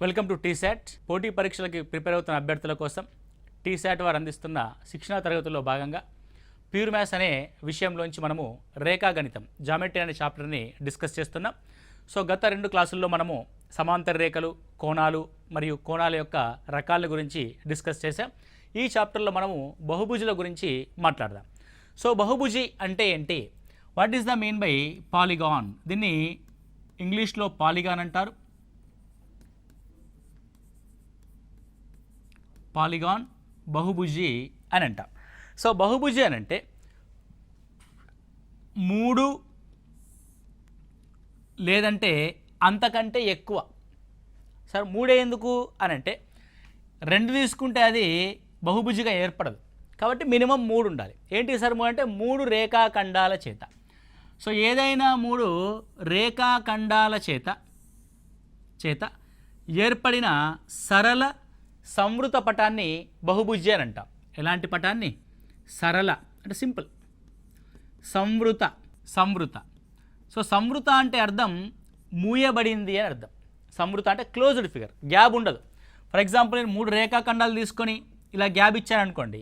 Welcome to T-SAT. పోటీ పరీక్షలకి prepare అవుతున్న అభ్యర్థుల కోసం టీశాట్ వారు అందిస్తున్న శిక్షణా తరగతుల్లో భాగంగా ప్యూర్ మ్యాథ్స్ అనే విషయంలోంచి మనము రేఖాగణితం జామెట్రీ అనే చాప్టర్ని డిస్కస్ చేస్తున్నాం. సో గత 2 క్లాసుల్లో మనము సమాంతర రేఖలు, కోణాలు మరియు కోణాల యొక్క రకాల గురించి డిస్కస్ చేసాం. ఈ చాప్టర్లో మనము బహుభుజుల గురించి మాట్లాడదాం. సో బహుభుజి అంటే ఏంటి? What is the mean by polygon? దీన్ని ఇంగ్లీష్లో పాలిగాన్ అంటారు. పాలిగాన్, బహుభుజి అని అంటాం. సో బహుభుజి అని అంటే 3 లేదంటే అంతకంటే ఎక్కువ. సార్ 3 ఎందుకు అని అంటే 2 తీసుకుంటే అది బహుభుజిగా ఏర్పడదు, కాబట్టి మినిమం 3 ఉండాలి. ఏంటి సార్ 3 అంటే 3 రేఖాఖండాల చేత. సో ఏదైనా 3 రేఖాఖండాల చేత ఏర్పడిన సరళ సంవృత పటాన్ని బహుభుజి అని అంటాం. ఎలాంటి పటాన్ని? సరళ అంటే సింపుల్, సంవృత. సో సంవృత అంటే అర్థం మూయబడింది అని అర్థం. సంవృత అంటే క్లోజ్డ్ ఫిగర్, గ్యాప్ ఉండదు. ఫర్ ఎగ్జాంపుల్ నేను 3 రేఖాఖండాలు తీసుకొని ఇలా గ్యాప్ ఇచ్చాను అనుకోండి.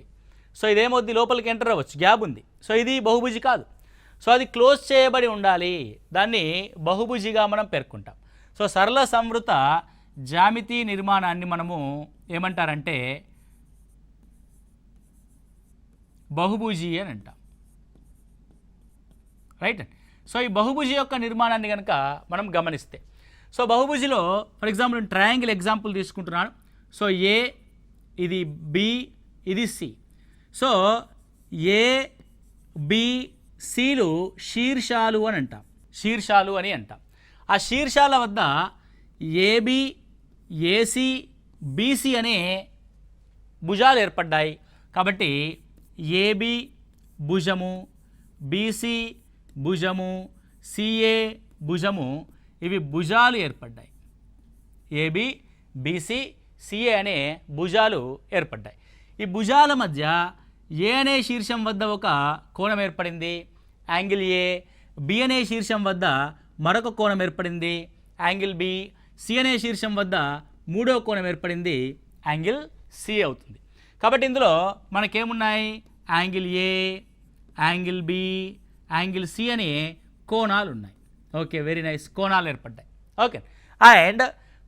సో ఇదేమవుద్ది, లోపలికి ఎంటర్ అవ్వచ్చు, గ్యాప్ ఉంది. సో ఇది బహుభుజి కాదు. సో అది క్లోజ్ చేయబడి ఉండాలి, దాన్ని బహుభుజిగా మనం పేర్కొంటాం. సో సరళ సంవృత జ్యామితి నిర్మాణాన్ని మనము ఏమంటారంటే బహుభుజి అని అంటాం. రైట్. సో ఈ బహుభుజి యొక్క నిర్మాణాన్ని కనుక మనం గమనిస్తే, సో బహుభుజిలో ఫర్ ఎగ్జాంపుల్ నేను ట్రయాంగిల్ ఎగ్జాంపుల్ తీసుకుంటున్నాను. సో ఏ, ఇది బి, ఇది సి. సో ఏ, బి, సిలు శీర్షాలు అని అంటాం. శీర్షాలు అని అంటాం. ఆ శీర్షాల వద్ద ఏబి, ఏసి, బీసీ అనే భుజాలు ఏర్పడ్డాయి. కాబట్టి ఏబి భుజము, బీసీ భుజము, సిఏ భుజము, ఇవి భుజాలు ఏర్పడ్డాయి. ఏబి, బీసీ, సిఏ అనే భుజాలు ఏర్పడ్డాయి. ఈ భుజాల మధ్య ఏ అనే శీర్షం వద్ద ఒక కోణం ఏర్పడింది, యాంగిల్ ఏ. బి అనే శీర్షం వద్ద మరొక కోణం ఏర్పడింది, యాంగిల్ బి. సి అనే శీర్షం వద్ద 3వ కోణం ఏర్పడింది, యాంగిల్ సి అవుతుంది. కాబట్టి ఇందులో మనకేమున్నాయి? Angle A, angle B, angle C అనే కోణాలు ఉన్నాయి. Okay, very nice. కోణాలు ఏర్పడ్డాయి. ఓకే. అండ్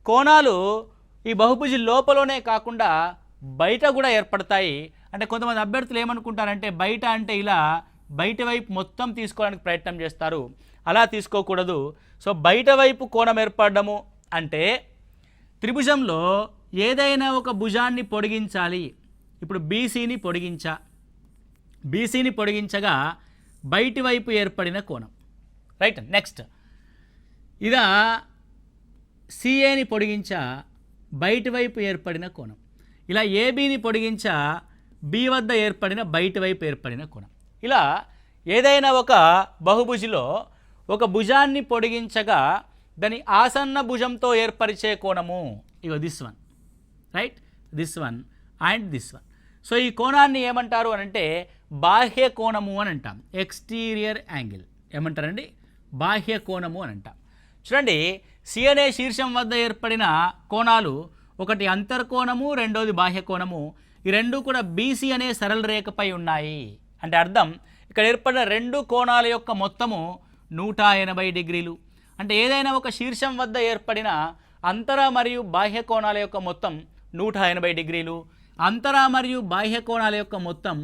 కోణాలు ఈ బహుభుజి లోపలనే కాకుండా బయట కూడా ఏర్పడతాయి. అంటే కొంతమంది అభ్యర్థులు ఏమనుకుంటారంటే బయట అంటే ఇలా బయట వైపు మొత్తం తీసుకోవడానికి ప్రయత్నం చేస్తారు. అలా తీసుకోకూడదు. సో బయట వైపు కోణం ఏర్పడము అంటే త్రిభుజంలో ఏదైనా ఒక భుజాన్ని పొడిగించాలి. ఇప్పుడు బీసీని పొడిగించగా బయటి వైపు ఏర్పడిన కోణం. రైట్. నెక్స్ట్ ఇదా సిఏని పొడిగించా బయటి వైపు ఏర్పడిన కోణం. ఇలా ఏబీని పొడిగించా బి వద్ద ఏర్పడిన బయటి వైపు ఏర్పడిన కోణం. ఇలా ఏదైనా ఒక బహుభుజిలో ఒక భుజాన్ని పొడిగించగా దాని ఆసన్న భుజంతో ఏర్పరిచే కోణము ఇగో this one. Right, this one and this one. So ఈ కోణాన్ని ఏమంటారు అని అంటే బాహ్య కోణము అని అంటాం. ఎక్స్టీరియర్ యాంగిల్ ఏమంటారండి? బాహ్య కోణము అని అంటాం. చూడండి, సి అనే శీర్షం వద్ద ఏర్పడిన కోణాలు, ఒకటి అంతర్కోణము, రెండోది బాహ్య కోణము. ఈ రెండు కూడా బీసీ అనే సరళ రేఖపై ఉన్నాయి. అంటే అర్థం ఇక్కడ ఏర్పడిన 2 కోణాల యొక్క మొత్తము 180 డిగ్రీలు. అంటే ఏదైనా ఒక శీర్షం వద్ద ఏర్పడిన అంతర మరియు బాహ్య కోణాల యొక్క మొత్తం 180 డిగ్రీలు. అంతర మరియు బాహ్య కోణాల యొక్క మొత్తం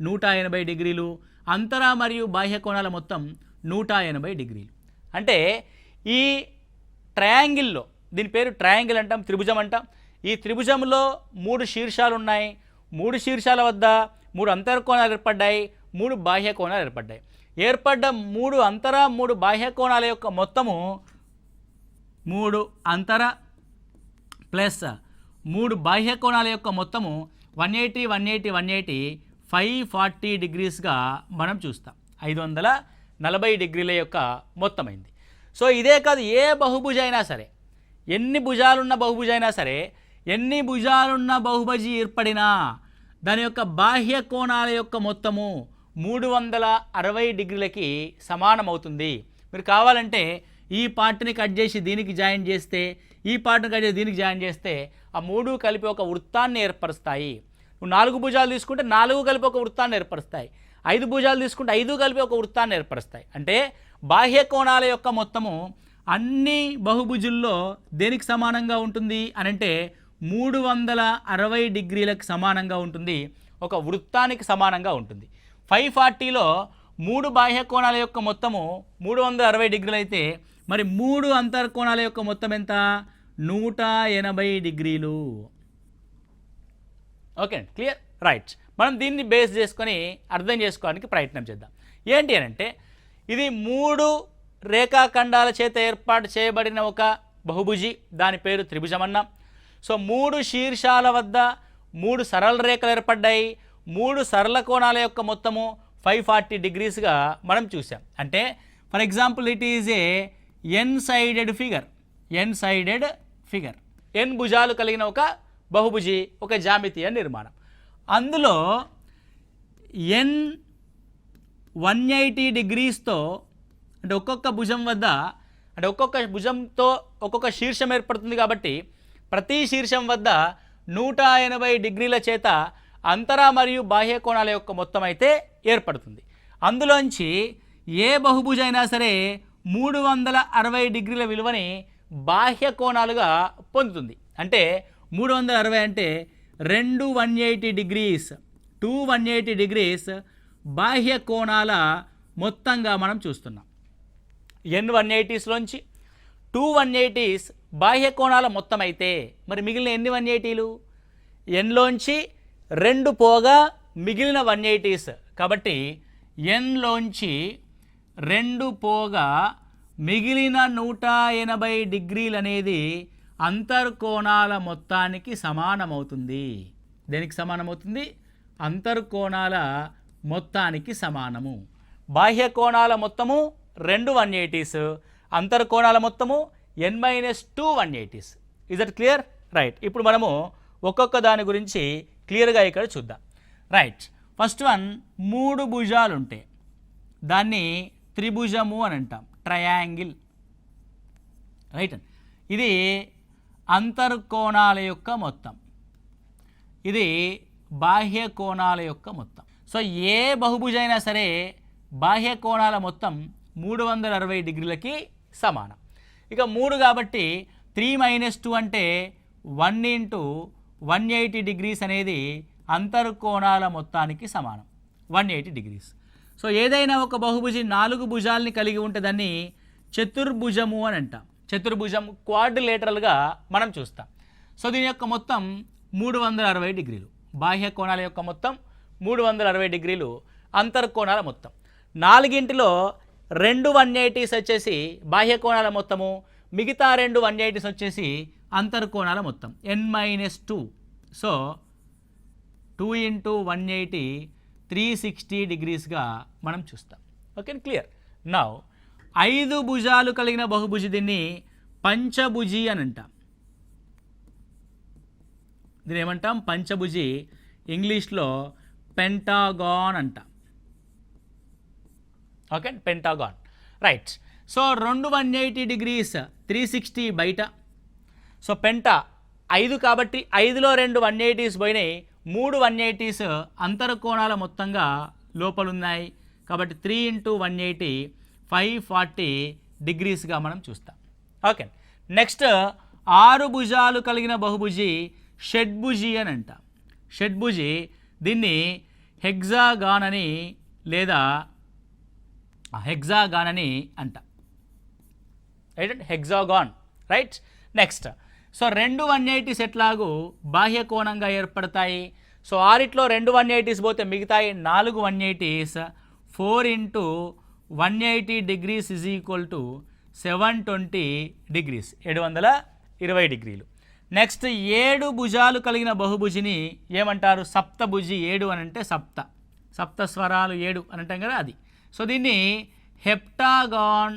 180 డిగ్రీలు. అంతర మరియు బాహ్య కోణాల మొత్తం 180 డిగ్రీలు. అంటే ఈ ట్రయాంగిల్లో, దీని పేరు ట్రయాంగిల్ అంటాం, త్రిభుజం అంటాం. ఈ త్రిభుజంలో 3 శీర్షాలు ఉన్నాయి. 3 శీర్షాల వద్ద 3 అంతర్కోణాలు ఏర్పడ్డాయి, 3 బాహ్య కోణాలు ఏర్పడ్డాయి. ఏర్పడ్డ 3 అంతర 3 బాహ్య కోణాల యొక్క మొత్తము 3 అంతర ప్లస్ 3 బాహ్య కోణాల యొక్క మొత్తము 180 180 180 540 డిగ్రీస్గా మనం చూస్తాం. 540 డిగ్రీల యొక్క మొత్తమైంది. సో ఇదే కాదు, ఏ బహుభుజ అయినా సరే, ఎన్ని భుజాలున్న బహుభుజ అయినా సరే, ఎన్ని భుజాలున్న బహుభుజి ఏర్పడినా దాని యొక్క బాహ్య కోణాల యొక్క మొత్తము 360 డిగ్రీలకి సమానమవుతుంది. మీరు కావాలంటే ఈ పార్ట్ని కట్ చేసి దీనికి జాయిన్ చేస్తే, ఈ పార్ట్ని కట్ చేసి దీనికి జాయిన్ చేస్తే ఆ మూడు కలిపి ఒక వృత్తాన్ని ఏర్పరుస్తాయి. నువ్వు 4 భుజాలు తీసుకుంటే 4 కలిపి ఒక వృత్తాన్ని ఏర్పరుస్తాయి. 5 భుజాలు తీసుకుంటే 5 కలిపి ఒక వృత్తాన్ని ఏర్పరుస్తాయి. అంటే బాహ్య కోణాల యొక్క మొత్తము అన్ని బహుభుజుల్లో దేనికి సమానంగా ఉంటుంది అని అంటే 360 డిగ్రీలకు సమానంగా ఉంటుంది, ఒక వృత్తానికి సమానంగా ఉంటుంది. 540లో 3 బాహ్య కోణాల యొక్క మొత్తము 360 డిగ్రీలు అయితే మరి 3 అంతర్కోణాల యొక్క మొత్తం ఎంత? 180 డిగ్రీలు. Okay, clear, right. మనం దీన్ని బేస్ చేసుకొని అర్థం చేసుకోవడానికి ప్రయత్నం చేద్దాం. ఏంటి అని అంటే ఇది 3 రేఖాఖండాల చేత ఏర్పాటు చేయబడిన ఒక బహుభుజి, దాని పేరు త్రిభుజం అన్నాం. సో 3 శీర్షాల వద్ద 3 సరళ రేఖలు ఏర్పడ్డాయి. 3 సరళ కోణాల యొక్క మొత్తము 540 డిగ్రీస్గా మనం చూసాం. అంటే for example it is a N sided figure, N భుజాలు కలిగిన ఒక బహుభుజి, ఒక జామితీయ నిర్మాణం. అందులో ఎన్ 180 డిగ్రీస్తో అంటే ఒక్కొక్క భుజం వద్ద అంటే ఒక్కొక్క భుజంతో ఒక్కొక్క శీర్షం ఏర్పడుతుంది కాబట్టి ప్రతి శీర్షం వద్ద 180 డిగ్రీల చేత అంతర మరియు బాహ్య కోణాల యొక్క మొత్తం అయితే ఏర్పడుతుంది. అందులోంచి ఏ బహుభుజ అయినా సరే 360 డిగ్రీల విలువని బాహ్య కోణాలుగా పొందుతుంది. అంటే 360 అంటే 2 180 డిగ్రీస్, 2 180 డిగ్రీస్ బాహ్య కోణాల మొత్తంగా మనం చూస్తున్నాం. ఎన్ 180స్లోంచి 2 180s బాహ్య కోణాల మొత్తం అయితే మరి మిగిలిన ఎన్ని 180లు? ఎన్లోంచి 2 పోగా మిగిలిన 180s. కాబట్టి ఎన్లోంచి 2 పోగా మిగిలిన 180 డిగ్రీలు అనేది అంతర్కోణాల మొత్తానికి సమానమవుతుంది. దేనికి సమానమవుతుంది? అంతర్కోణాల మొత్తానికి సమానము. బాహ్య కోణాల మొత్తము 2 180s, అంతర్కోణాల మొత్తము n-2 180s. Is that clear? Right. ఇప్పుడు మనము ఒక్కొక్క దాని గురించి క్లియర్గా ఇక్కడ చూద్దాం. రైట్, ఫస్ట్ వన్ 3 భుజాలు ఉంటాయి, దాన్ని త్రిభుజము అని అంటాం, ట్రయాంగిల్. రైట్, ఇది అంతర్కోణాల యొక్క మొత్తం, ఇది బాహ్య కోణాల యొక్క మొత్తం. సో ఏ బహుభుజైనా సరే బాహ్య కోణాల మొత్తం 360 డిగ్రీలకి సమానం. ఇక 3 కాబట్టి 3 - 2 అంటే 1 × 180 డిగ్రీస్ అనేది అంతర్కోణాల మొత్తానికి సమానం, 180 డిగ్రీస్. సో ఏదైనా ఒక బహుభుజి 4 భుజాలని కలిగి ఉంటే దాన్ని చతుర్భుజము అని అంటాం. చతుర్భుజం క్వాడ్రిలేటరల్గా మనం చూస్తాం. సో దీని యొక్క మొత్తం 360 డిగ్రీలు, బాహ్య కోణాల యొక్క మొత్తం 360 డిగ్రీలు, అంతర్కోణాల మొత్తం. 4గింటిలో 2 180s వచ్చేసి బాహ్య కోణాల మొత్తము, మిగతా 2 180s వచ్చేసి అంతర్కోణాల మొత్తం, n-2. సో 2 × 180 360 డిగ్రీస్గా మనం చూస్తాం. Okay, clear. నౌ 5 భుజాలు కలిగిన బహుభుజి, దీన్ని పంచభుజి అని అంటాం. దీన్ని ఏమంటాం? పంచభుజి. ఇంగ్లీష్లో పెంటాగాన్ అంటాం. ఓకే, పెంటాగాన్. రైట్. సో 2 180 డిగ్రీస్ 360 బయట. సో పెంటా 5 కాబట్టి 5లో 2 180s పోయినాయి, 3 180s అంతర్కోణాల మొత్తంగా లోపలున్నాయి. కాబట్టి 3 × 180 540 డిగ్రీస్గా మనం చూస్తాం. ఓకే, నెక్స్ట్ 6 భుజాలు కలిగిన బహుభుజి షడ్భుజి అని అంటాం. షడ్భుజి, దీన్ని హెగ్జాగాన్ అని లేదా హెగ్జాగాన్ అని అంటాం. Right, hexagon. Right, next so 2 180s ఎట్లాగూ బాహ్య కోణంగా ఏర్పడతాయి. సో 6లో 2 180s పోతే మిగతాయి 4 180s. 4 × 180 degrees is equal to 720 degrees, 720 డిగ్రీలు. నెక్స్ట్ 7 భుజాలు కలిగిన బహుభుజిని ఏమంటారు? సప్తభుజి. 7 అని అంటే సప్త స్వరాలు 7 అని అంటాం కదా, అది. సో దీన్ని హెప్టాగాన్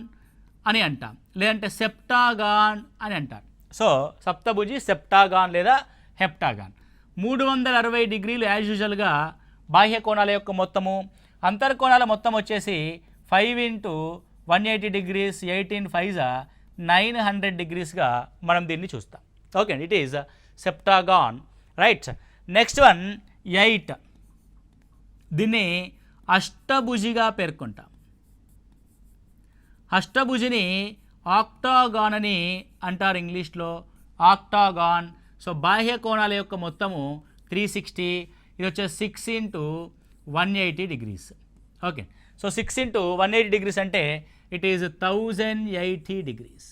అని అంటాం, లేదంటే సెప్టాగాన్ అని అంటారు. సో సప్తభుజి, సెప్టాగాన్ లేదా హెప్టాగాన్. 360 డిగ్రీలు యాజ్ యూజువల్గా బాహ్య కోణాల యొక్క మొత్తము, అంతర్కోణాల మొత్తం వచ్చేసి 5 × 180 డిగ్రీస్, 18 5 900 డిగ్రీస్గా మనం దీన్ని చూస్తాం. ఓకే అండి, it is septagon. Right. Next one 8. దీన్ని అష్టభుజిగా పేర్కొంటాం. అష్టభుజిని ఆక్టాగాన్ అని అంటారు ఇంగ్లీష్లో, ఆక్టాగాన్. సో బాహ్య కోణాల యొక్క మొత్తము 360. ఇది వచ్చేసి 6 × 180 డిగ్రీస్. ఓకే, సో 6 × 180 డిగ్రీస్ అంటే it is 1080 degrees.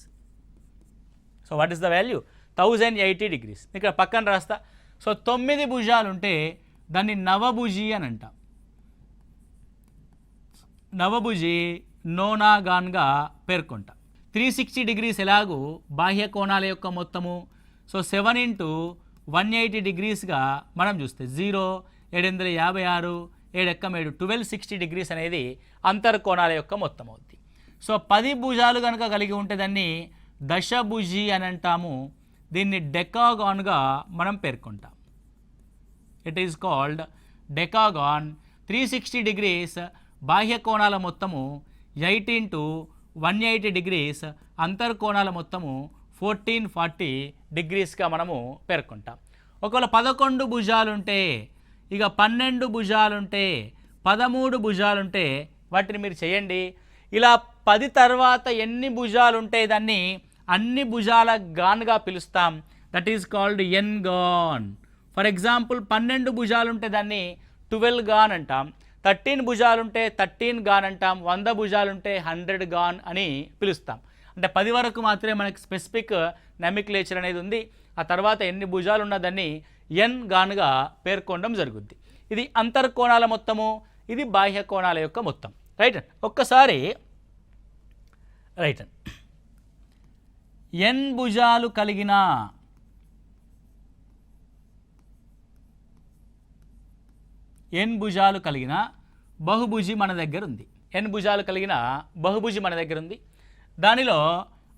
So what is the value? 1080 degrees. ఇక్కడ పక్కన రాస్తా. సో 9 భుజాలు ఉంటే దాన్ని నవభుజి అని అంటాం. నవభుజి నోనాగాన్గా పేర్కొంటాం. 360 డిగ్రీస్ ఎలాగూ బాహ్య కోణాల యొక్క మొత్తము. సో 7 × 180 డిగ్రీస్గా మనం చూస్తే 0, 756, 7 1260 డిగ్రీస్ అనేది అంతర్కోణాల యొక్క మొత్తం అవుతుంది. సో 10 భుజాలు కనుక కలిగి ఉంటే దాన్ని దశభుజి అని అంటాము. దీన్ని డెకాగాన్గా మనం పేర్కొంటాం. It is called decagon. 360 degrees బాహ్య కోణాల మొత్తము, 8 × 180 డిగ్రీస్ అంతర్కోణాల మొత్తము 1440 డిగ్రీస్గా మనము పేర్కొంటాం. ఒకవేళ 11 భుజాలుంటే, ఇక 12 భుజాలుంటే, 13 భుజాలుంటే వాటిని మీరు చేయండి. ఇలా 10 తర్వాత ఎన్ని భుజాలుంటే దాన్ని అన్ని భుజాల గాన్గా పిలుస్తాం. That is called n gon. For example 12 భుజాలుంటే దాన్ని 12 గాన్ అంటాం. 13 భుజాలుంటే 13 గాన్ అంటాం. 100 భుజాలుంటే 100 గాన్ అని పిలుస్తాం. అంటే 10 వరకు మాత్రమే మనకి స్పెసిఫిక్ నామిక్లేచర్ అనేది ఉంది. ఆ తర్వాత ఎన్ని భుజాలు ఉన్న దాన్ని ఎన్ గాన్గా పేర్కొనడం జరుగుద్ది. ఇది అంతర్కోణాల మొత్తము, ఇది బాహ్య కోణాల యొక్క మొత్తం. రైట్. ఒక్కసారి రైట్, ఎన్ భుజాలు కలిగిన బహుభుజి మన దగ్గర ఉంది. ఎన్ భుజాలు కలిగిన బహుభుజి మన దగ్గర ఉంది. దానిలో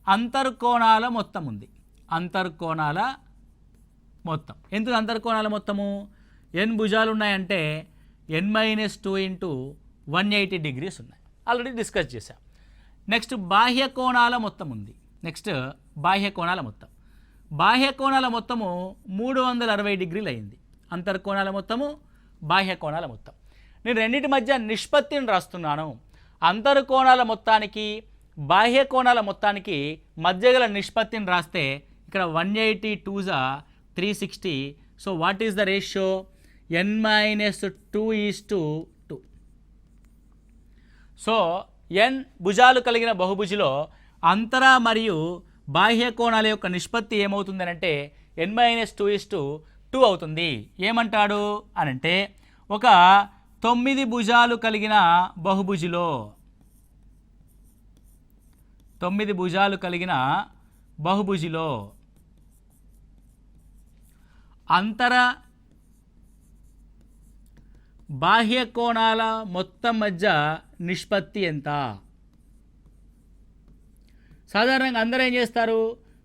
అంతర్కోణాల మొత్తం ఉంది. అంతర్కోణాల మొత్తం. ఎందుకు అంతర్కోణాల మొత్తము? ఎన్ భుజాలు ఉన్నాయంటే n-2 × 180 డిగ్రీస్ ఉన్నాయి. ఆల్రెడీ డిస్కస్ చేశాం. నెక్స్ట్ బాహ్య కోణాల మొత్తం ఉంది. నెక్స్ట్ బాహ్య కోణాల మొత్తం. బాహ్య కోణాల మొత్తము 360 డిగ్రీలు అయింది. అంతర్కోణాల మొత్తము, బాహ్య కోణాల మొత్తం. నేను రెండింటి మధ్య నిష్పత్తిని రాస్తున్నాను. అంతర్కోణాల మొత్తానికి, బాహ్య కోణాల మొత్తానికి మధ్య గల నిష్పత్తిని రాస్తే ఇక్కడ 180 2 360. So what is the ratio? n-2:2. So N భుజాలు కలిగిన బహుభుజిలో అంతర మరియు బాహ్య కోణాల యొక్క నిష్పత్తి ఏమవుతుంది అంటే n-2:2 అవుతుంది. ఏమంటాడు అనంటే, ఒక 9 భుజాలు కలిగిన బహుభుజిలో, 9 భుజాలు కలిగిన బహుభుజిలో అంతర బాహ్య కోణాల మొత్తం మధ్య నిష్పత్తి ఎంత? సాధారణంగా అందరూ ఏం చేస్తారు?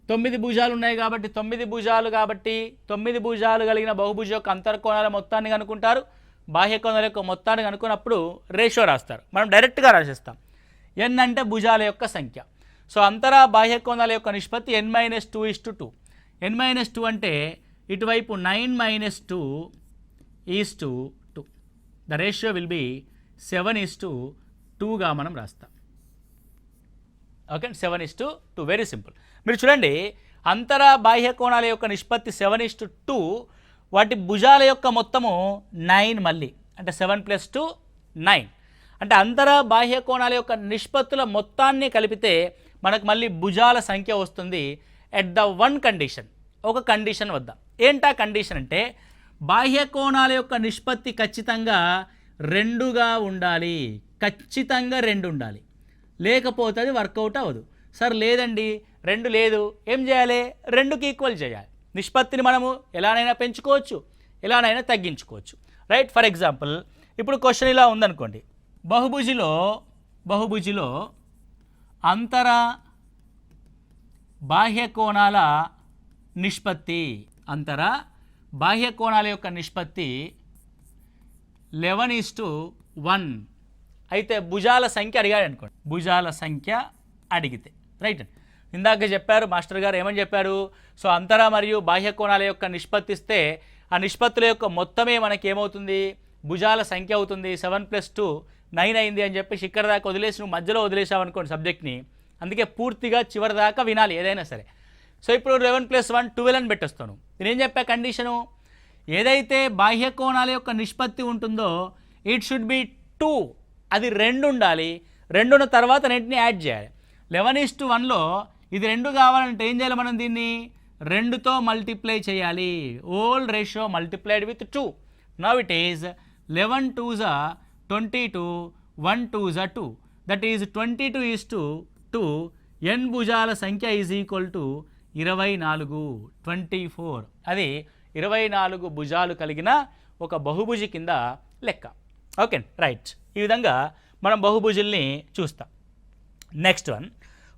9 భుజాలు ఉన్నాయి కాబట్టి 9 భుజాలు కాబట్టి 9 భుజాలు కలిగిన బహుభుజ యొక్క అంతర్కోణాల మొత్తాన్ని కనుక్కుంటారు. బాహ్య కోణాల యొక్క మొత్తాన్ని కనుక్కున్నప్పుడు రేషియో రాస్తారు. మనం డైరెక్ట్గా రాసేస్తాం. ఎన్ అంటే భుజాల యొక్క సంఖ్య. సో అంతర బాహ్య కోణాల యొక్క నిష్పత్తి n-2:2. n-2 అంటే ఇటువైపు 9-2:2. ద రేషియో విల్ బి 7:2గా మనం రాస్తాం. ఓకే, 7:2. Very simple. మీరు చూడండి, అంతర బాహ్య కోణాల యొక్క నిష్పత్తి 7:2. వాటి భుజాల యొక్క మొత్తము 9 మళ్ళీ, అంటే 7 + 2 9. అంటే అంతర బాహ్య కోణాల యొక్క నిష్పత్తుల మొత్తాన్ని కలిపితే మనకు మళ్ళీ భుజాల సంఖ్య వస్తుంది. ఎట్ ద వన్ కండిషన్, ఒక కండిషన్ వద్ద. ఏంటా కండిషన్ అంటే, బాహ్య కోణాల యొక్క నిష్పత్తి ఖచ్చితంగా 2గా ఉండాలి. ఖచ్చితంగా 2 ఉండాలి, లేకపోతే అది వర్కౌట్ అవ్వదు. సార్ లేదండి 2 లేదు, ఏం చేయాలి? 2కి ఈక్వల్ చేయాలి. నిష్పత్తిని మనము ఎలానైనా పెంచుకోవచ్చు, ఎలానైనా తగ్గించుకోవచ్చు. రైట్. ఫర్ ఎగ్జాంపుల్, ఇప్పుడు క్వశ్చన్ ఇలా ఉందనుకోండి. బహుభుజిలో అంతర బాహ్య కోణాల నిష్పత్తి, అంతర బాహ్య కోణాల యొక్క నిష్పత్తి 11:1 అయితే భుజాల సంఖ్య అడిగాడు అనుకోండి, భుజాల సంఖ్య అడిగితే రైట్. ఇందాక చెప్పారు మాస్టర్ గారు ఏమని చెప్పారు, సో అంతర మరియు బాహ్య కోణాల యొక్క నిష్పత్తి ఇస్తే ఆ నిష్పత్తుల యొక్క మొత్తమే మనకి ఏమవుతుంది, భుజాల సంఖ్య అవుతుంది. 7 + 2 9 అయింది అని చెప్పేసి ఇక్కడ దాకా వదిలేసి నువ్వు మధ్యలో వదిలేసావు అనుకోండి సబ్జెక్ట్ని, అందుకే పూర్తిగా చివరి దాకా వినాలి ఏదైనా సరే. సో ఇప్పుడు 11 + 1 12 అని పెట్టేస్తాను. నేనేం చెప్పా కండిషను, ఏదైతే బాహ్య కోణాల యొక్క నిష్పత్తి ఉంటుందో ఇట్ షుడ్ బి 2, అది 2 ఉండాలి. 2 ఉన్న తర్వాత రెండింటిని యాడ్ చేయాలి. 11:1లో ఇది 2 కావాలంటే ఏం చేయాలి, మనం దీన్ని 2తో మల్టిప్లై చేయాలి. Whole ratio multiplied with 2. Now it is 11 2s are 22, 1 2s are 2, that is 22:2. n భుజాల సంఖ్య ఈజ్ ఈక్వల్ టు 24, 24. అది 24 భుజాలు కలిగిన ఒక బహుభుజి కింద లెక్క. Okay right. ఈ విధంగా మనం బహుభుజుల్ని చూస్తాం. నెక్స్ట్ వన్,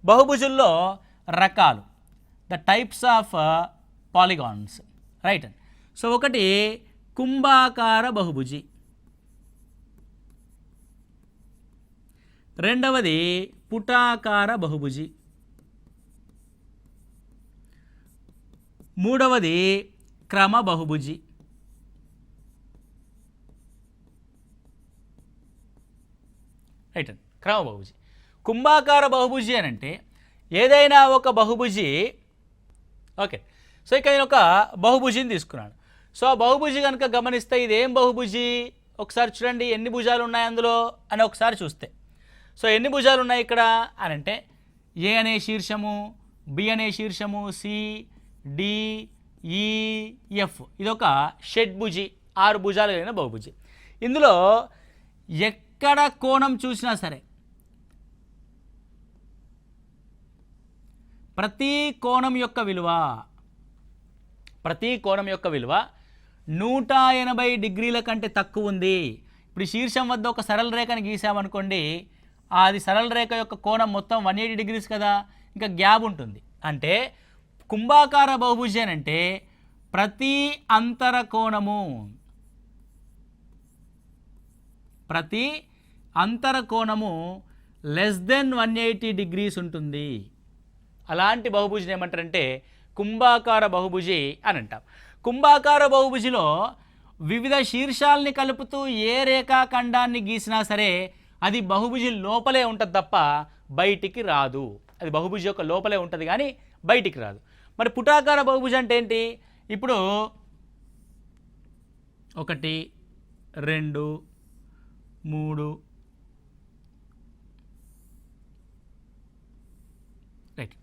బహుభుజుల్లో రకాలు, the types of polygons right. So ఒకటి కుంభాకార బహుభుజి, రెండవది పుటాకార బహుభుజి, మూడవది క్రమ బహుభుజి, రైట్. క్రమ బహుభుజి. కుంభాకార బహుభుజి అని అంటే ఏదైనా ఒక బహుభుజి, ఓకే. సో ఇక్కడ నేను ఒక బహుభుజిని తీసుకున్నాను. సో ఆ బహుభుజి కనుక గమనిస్తే ఇది ఏం బహుభుజి, ఒకసారి చూడండి ఎన్ని భుజాలు ఉన్నాయి అందులో అని ఒకసారి చూస్తే. సో ఎన్ని భుజాలు ఉన్నాయి ఇక్కడ అని అంటే ఏ అనే శీర్షము, బి అనే శీర్షము, సి, డి, ఈ, ఎఫ్, ఇదొక షడ్భుజి, 6 భుజాలు కలిగిన బహుభుజి. ఇందులో ఎక్కడ కోణం చూసినా సరే ప్రతి కోణం యొక్క విలువ 180 డిగ్రీల కంటే తక్కువ ఉంది. ఇప్పుడు శీర్షం వద్ద ఒక సరళ రేఖను గీసామనుకోండి, అది సరళ రేఖ యొక్క కోణం మొత్తం 180 డిగ్రీస్ కదా, ఇంకా గ్యాప్ ఉంటుంది. అంటే కుంభాకార బహుభుజి అని అంటే ప్రతి అంతర కోణము 180 డిగ్రీస్ ఉంటుంది. అలాంటి బహుభుజిని ఏమంటారంటే కుంభాకార బహుభుజి అని అంటాం. కుంభాకార బహుభుజిలో వివిధ శీర్షాలని కలుపుతూ ఏ రేఖాఖండాన్ని గీసినా సరే అది బహుభుజి లోపలే ఉంటుంది తప్ప బయటికి రాదు. అది బహుభుజి యొక్క లోపలే ఉంటుంది కానీ బయటికి రాదు. మరి పుటాకార బహుభుజి అంటే ఏంటి, ఇప్పుడు 1 2 3 రైట్,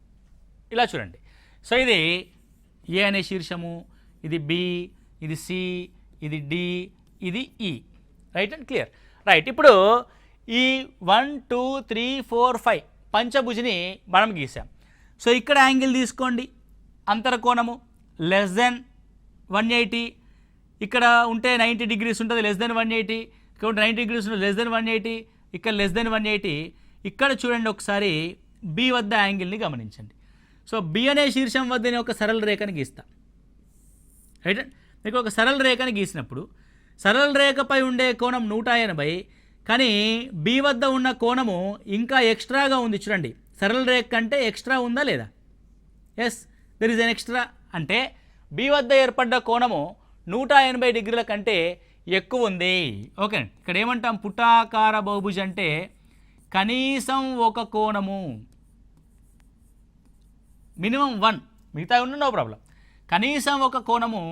ఇలా చూడండి. సో ఇది ఏ అనే శీర్షము, ఇది బి, ఇది సి, ఇది డి, ఇది ఈ, రైట్ అండ్ క్లియర్ రైట్. ఇప్పుడు ఈ 1 2 3 4 5 పంచభుజిని మనం గీసాం. సో ఇక్కడ యాంగిల్ తీసుకోండి, అంతర కోణము <180, ఇక్కడ ఉంటే 90 డిగ్రీస్ ఉంటుంది <180, ఇక్కడ 90 డిగ్రీస్ ఉంటుంది <180, ఇక్కడ <180. ఇక్కడ చూడండి ఒకసారి బి వద్ద యాంగిల్ని గమనించండి. సో బి అనే శీర్షం వద్ద నేను ఒక సరళ రేఖను గీస్తా, రైట్. మీకు ఒక సరళ రేఖను గీసినప్పుడు సరళ రేఖపై ఉండే కోణం 180, కానీ బి వద్ద ఉన్న కోణము ఇంకా ఎక్స్ట్రాగా ఉంది. చూడండి సరళ రేఖ కంటే ఎక్స్ట్రా ఉందా లేదా, yes there is n extra. అంటే బి వద్ద ఏర్పడ్డ కోణము 180 డిగ్రీల కంటే ఎక్కువ ఉంది. ఓకే, ఇక్కడ ఏమంటాం, పుటాకార బహుభుజి అంటే కనీసం ఒక కోణము, మినిమం 1, మిగతా ఉన్న నో ప్రాబ్లం, కనీసం ఒక కోణము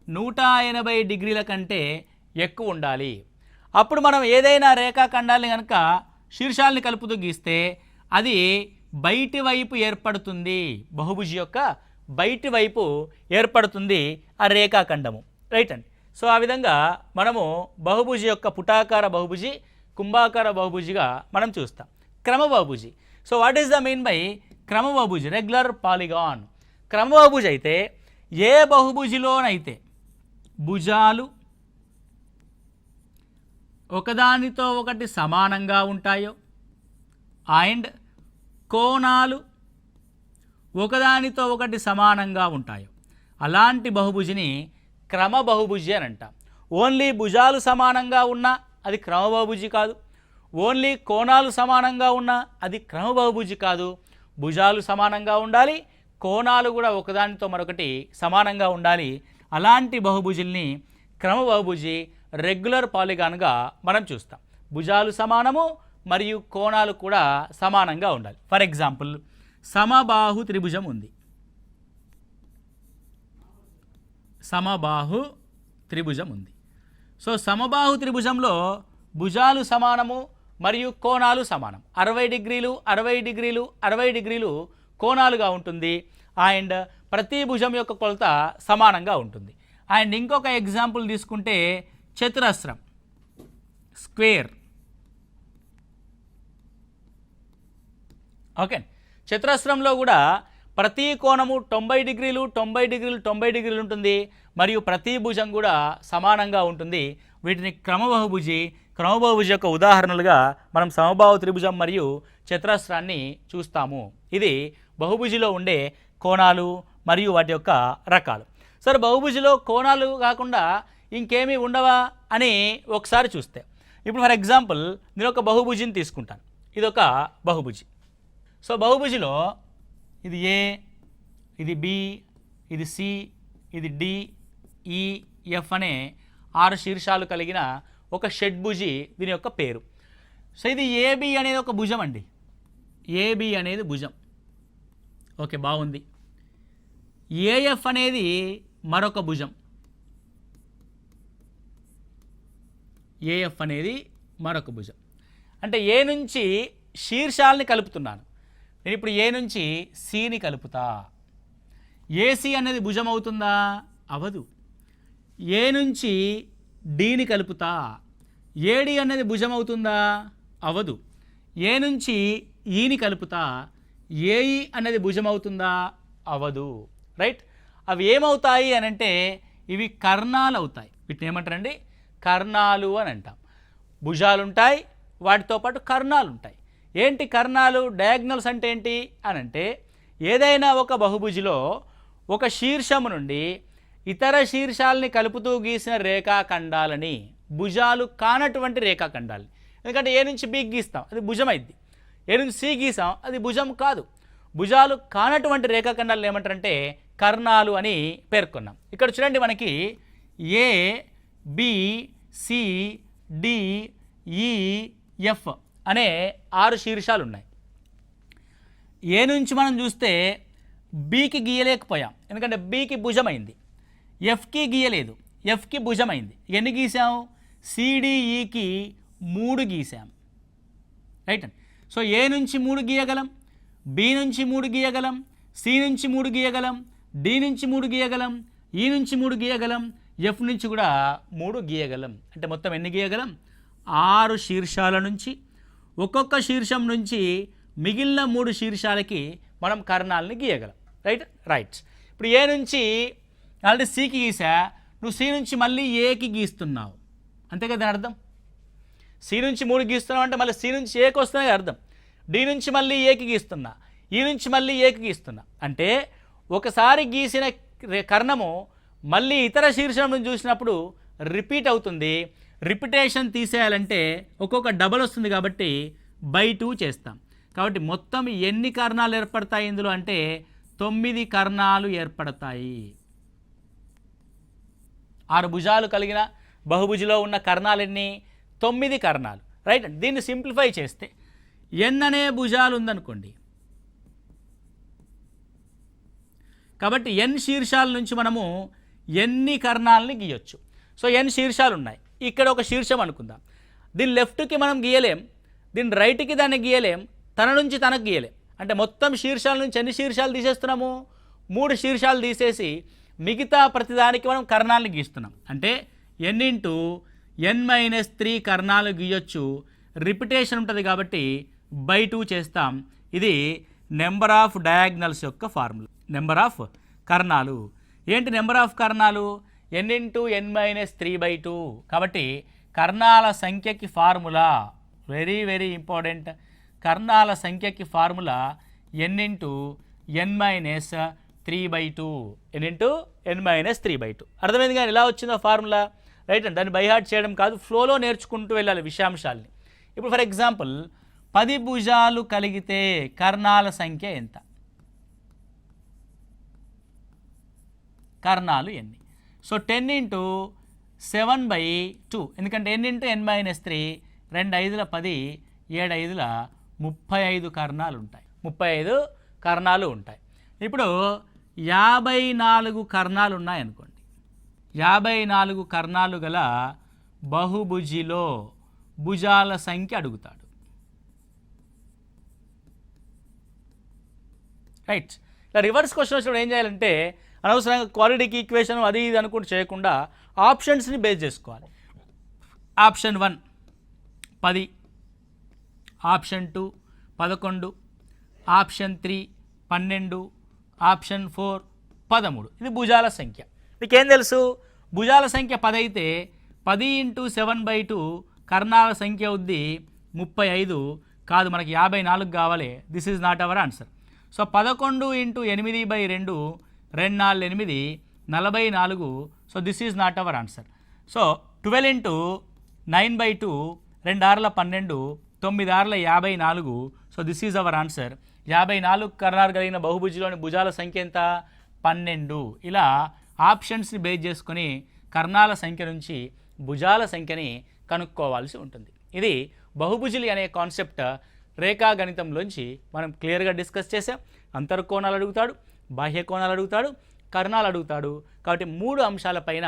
180 డిగ్రీల కంటే ఎక్కువ ఉండాలి. అప్పుడు మనం ఏదైనా రేఖాఖండాన్ని కనుక శీర్షాలని కలుపుతూ గీస్తే అది బయటి వైపు ఏర్పడుతుంది, బహుభుజి యొక్క బయటి వైపు ఏర్పడుతుంది ఆ రేఖాఖండము, రైట్ అండి. సో ఆ విధంగా మనము బహుభుజి యొక్క పుటాకార బహుభుజి, కుంభాకార బహుభుజిగా మనం చూస్తాం. క్రమ బహుభుజి, so what is the mean by క్రమ బహుభుజి, రెగ్యులర్ పాలిగాన్. క్రమ బహుభుజి అయితే ఏ బహుభుజిలోనైతే భుజాలు ఒకదానితో ఒకటి సమానంగా ఉంటాయో అండ్ కోణాలు ఒకదానితో ఒకటి సమానంగా ఉంటాయో అలాంటి బహుభుజిని క్రమ బహుభుజి అని అంటాం. ఓన్లీ భుజాలు సమానంగా ఉన్నా అది క్రమ బహుభుజి కాదు, ఓన్లీ కోణాలు సమానంగా ఉన్న అది క్రమ బహుభుజి కాదు. భుజాలు సమానంగా ఉండాలి, కోణాలు కూడా ఒకదానితో మరొకటి సమానంగా ఉండాలి. అలాంటి బహుభుజుల్ని క్రమ బహుభుజి, రెగ్యులర్ పాలిగాన్గా మనం చూస్తాం. భుజాలు సమానము మరియు కోణాలు కూడా సమానంగా ఉండాలి. ఫర్ ఎగ్జాంపుల్ సమబాహు త్రిభుజం ఉంది. సమబాహు త్రిభుజం ఉంది. సో సమబాహు త్రిభుజంలో భుజాలు సమానము మరియు కోణాలు సమానం. 60 డిగ్రీలు 60 డిగ్రీలు 60 డిగ్రీలు కోణాలుగా ఉంటుంది. అండ్ ప్రతి భుజం యొక్క కొలత సమానంగా ఉంటుంది. అండ్ ఇంకొక ఎగ్జాంపుల్ తీసుకుంటే చతురస్రం, స్క్వేర్. ఓకే, చతురస్రంలో కూడా ప్రతి కోణము 90 డిగ్రీలు 90 డిగ్రీలు 90 డిగ్రీలు ఉంటుంది మరియు ప్రతి భుజం కూడా సమానంగా ఉంటుంది. వీటిని క్రమబహుభుజి యొక్క ఉదాహరణలుగా మనం సమబాహు త్రిభుజం మరియు చతురస్రాన్ని చూస్తాము. ఇది బహుభుజిలో ఉండే కోణాలు మరియు వాటి యొక్క రకాలు. సరే, బహుభుజిలో కోణాలు కాకుండా ఇంకేమీ ఉండవా అని ఒకసారి చూస్తే, ఇప్పుడు ఫర్ ఎగ్జాంపుల్ నేను ఒక బహుభుజిని తీసుకుంటాను. ఇది ఒక బహుభుజి. సో బహుభుజిలో ఇది ఏ, ఇది బి, ఇది సి, ఇది డి, ఈ, ఎఫ్ అనే 6 శీర్షాలు కలిగిన ఒక షడ్భుజి దీని యొక్క పేరు. సో ఇది ఏబి అనేది ఒక భుజం అండి. ఏబి అనేది భుజం. ఓకే, బాగుంది. ఏఎఫ్ అనేది మరొక భుజం. ఏఎఫ్ అనేది మరొక భుజం. అంటే ఏ నుంచి శీర్షాలని కలుపుతున్నాను నేను. ఇప్పుడు ఏ నుంచి సిని కలుపుతా. ఏసి అనేది భుజం అవుతుందా? అవదు. ఏ నుంచి డిని కలుపుతా. ఏడి అనేది భుజం అవుతుందా? అవదు. ఏ నుంచి ఈని కలుపుతా. ఏఈ అనేది భుజం అవుతుందా? అవదు. రైట్. అవి ఏమవుతాయి అని అంటే ఇవి కర్ణాలు అవుతాయి. వీటిని ఏమంటారండి? కర్ణాలు అని అంటాం. భుజాలు ఉంటాయి, వాటితో పాటు కర్ణాలు ఉంటాయి. ఏంటి కర్ణాలు? డయాగ్నల్స్ అంటే ఏంటి అని అంటే ఏదైనా ఒక బహుభుజిలో ఒక శీర్షము నుండి ఇతర శీర్షాలని కలుపుతూ గీసిన రేఖాఖండాలని భుజాలు కానటువంటి రేఖాఖండాలని. ఎందుకంటే ఏ నుంచి బి గీస్తాం, అది భుజం అయింది. ఏ నుంచి సి గీసాం, అది భుజం కాదు. భుజాలు కానటువంటి రేఖాఖండాలను ఏమంటారంటే కర్ణాలు అని పేర్కొన్నాం. ఇక్కడ చూడండి, మనకి ఏ, బి, సి, డి, ఈ, ఎఫ్ అనే 6 శీర్షాలు ఉన్నాయి. ఏ నుంచి మనం చూస్తే బికి గీయలేకపోయాం, ఎందుకంటే బికి భుజమైంది. ఎఫ్కి గీయలేదు, ఎఫ్కి భుజమైంది. ఎన్ని గీసాం? సిడిఈకి 3 గీసాం. రైట్ అండి. సో ఏ నుంచి 3 గీయగలం, బి నుంచి 3 గీయగలం, సి నుంచి 3 గీయగలం, డి నుంచి 3 గీయగలం, ఈ నుంచి 3 గీయగలం, ఎఫ్ నుంచి కూడా 3 గీయగలం. అంటే మొత్తం ఎన్ని గీయగలం? 6 శీర్షాల నుంచి ఒక్కొక్క శీర్షం నుంచి మిగిలిన 3 శీర్షాలకి మనం కర్ణాలని గీయగలం. రైట్. ఇప్పుడు ఏ నుంచి ఆల్రెడీ సికి గీసా, నువ్వు సి నుంచి మళ్ళీ ఏకి గీస్తున్నావు, అంతే కదా అర్థం. సి నుంచి 3 గీస్తున్నావు అంటే మళ్ళీ సి నుంచి ఏకి వస్తున్నాయి అర్థం. డి నుంచి మళ్ళీ ఏకి గీస్తున్నా, ఈ నుంచి మళ్ళీ ఏకి గీస్తున్నా. అంటే ఒకసారి గీసిన కర్ణము మళ్ళీ ఇతర శీర్షం నుంచి చూసినప్పుడు రిపీట్ అవుతుంది. రిపిటేషన్ తీసేయాలంటే ఒక్కొక్క డబల్ వస్తుంది కాబట్టి బై 2 చేస్తాం. కాబట్టి మొత్తం ఎన్ని కర్ణాలు ఏర్పడతాయి ఇందులో అంటే 9 కర్ణాలు ఏర్పడతాయి. 6 భుజాలు కలిగిన బహుభుజిలో ఉన్న కర్ణాలు ఎన్ని? 9 కర్ణాలు. రైట్. దీన్ని సింప్లిఫై చేస్తే ఎన్ అనే భుజాలు ఉందనుకోండి, కాబట్టి ఎన్ శీర్షాల నుంచి మనము ఎన్ని కర్ణాలని గీయొచ్చు. సో ఎన్ శీర్షాలు ఉన్నాయి. ఇక్కడ ఒక శీర్షం అనుకుందాం. దీని లెఫ్ట్కి మనం గీయలేం, దీని రైట్కి దాన్ని గీయలేం, తన నుంచి తనకు గీయలేం. అంటే మొత్తం శీర్షాల నుంచి ఎన్ని శీర్షాలు తీసేస్తున్నాము? 3 శీర్షాలు తీసేసి మిగతా ప్రతిదానికి మనం కర్ణాలను గీస్తున్నాం. అంటే n ఇంటూ n-3 కర్ణాలు గీయొచ్చు. రిపిటేషన్ ఉంటుంది కాబట్టి బై 2 చేస్తాం. ఇది నెంబర్ ఆఫ్ డయాగ్నల్స్ యొక్క ఫార్ములా. నెంబర్ ఆఫ్ కర్ణాలు ఏంటి? నెంబర్ ఆఫ్ కర్ణాలు n ఇంటూ n-3/2. కాబట్టి కర్ణాల సంఖ్యకి ఫార్ములా వెరీ వెరీ ఇంపార్టెంట్. కర్ణాల సంఖ్యకి formula n into n-3/2. n into n-3/2. అర్థమైంది కానీ ఎలా వచ్చిందో ఫార్ములా. రైట్ అండి. దాన్ని బై హార్ట్ చేయడం కాదు, ఫ్లోలో నేర్చుకుంటూ వెళ్ళాలి విషయాంశాలని. ఇప్పుడు ఫర్ ఎగ్జాంపుల్ 10 భుజాలు కలిగితే కర్ణాల సంఖ్య ఎంత? కర్ణాలు ఎన్ని? సో 10 × 7/2, ఎందుకంటే n × n - 3, 2 5ల 10, 7 5ల 35 కర్ణాలు ఉంటాయి. 35 కర్ణాలు ఉంటాయి. ఇప్పుడు 54 కర్ణాలు ఉన్నాయనుకోండి. 54 కర్ణాలు గల బహుభుజిలో భుజాల సంఖ్య అడుగుతాడు. రైట్. ఇలా రివర్స్ క్వశ్చన్ వచ్చినప్పుడు ఏం చేయాలంటే అనవసరంగా క్వాలిటీకి ఈక్వేషన్ అది ఇది అనుకుంటూ చేయకుండా ఆప్షన్స్ని బేస్ చేసుకోవాలి. Option 1 10, option 2 11, option 3 12, option 4 13. ఇది భుజాల సంఖ్య. మీకేం తెలుసు? భుజాల సంఖ్య 10 అయితే 10 × 7/2 కర్ణాల సంఖ్య అవుద్ది 35. కాదు, మనకి 54 కావాలి. This is not our answer. So 11 × 8/2, 2 4 8, 44. So this is not our answer. So 12 × 9/2, 2 6ల 12, 9 6ల 54. So this is our answer. 54 కర్ణాలు కలిగిన బహుభుజిలోని భుజాల సంఖ్య ఎంత? 12. ఇలా ఆప్షన్స్ని బేస్ చేసుకొని కర్ణాల సంఖ్య నుంచి భుజాల సంఖ్యని కనుక్కోవాల్సి ఉంటుంది. ఇది బహుభుజులు అనే కాన్సెప్ట్ రేఖాగణితంలోంచి మనం క్లియర్గా డిస్కస్ చేసాం. అంతర్కోణాలు అడుగుతాడు, బాహ్య కోణాలు అడుగుతాడు, కర్ణాలు అడుగుతాడు. కాబట్టి 3 అంశాలపైన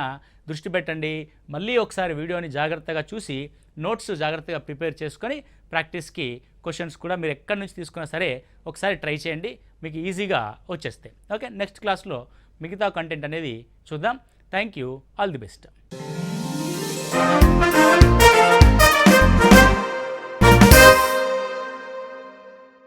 దృష్టి పెట్టండి. మళ్ళీ ఒకసారి వీడియోని జాగ్రత్తగా చూసి నోట్స్ జాగ్రత్తగా ప్రిపేర్ చేసుకొని ప్రాక్టీస్కి క్వశ్చన్స్ కూడా మీరు ఎక్కడి నుంచి తీసుకున్నా సరే ఒకసారి ట్రై చేయండి, మీకు ఈజీగా వచ్చేస్తాయి. ఓకే, నెక్స్ట్ క్లాస్లో మిగతా కంటెంట్ అనేది చూద్దాం. Thank you, all the best.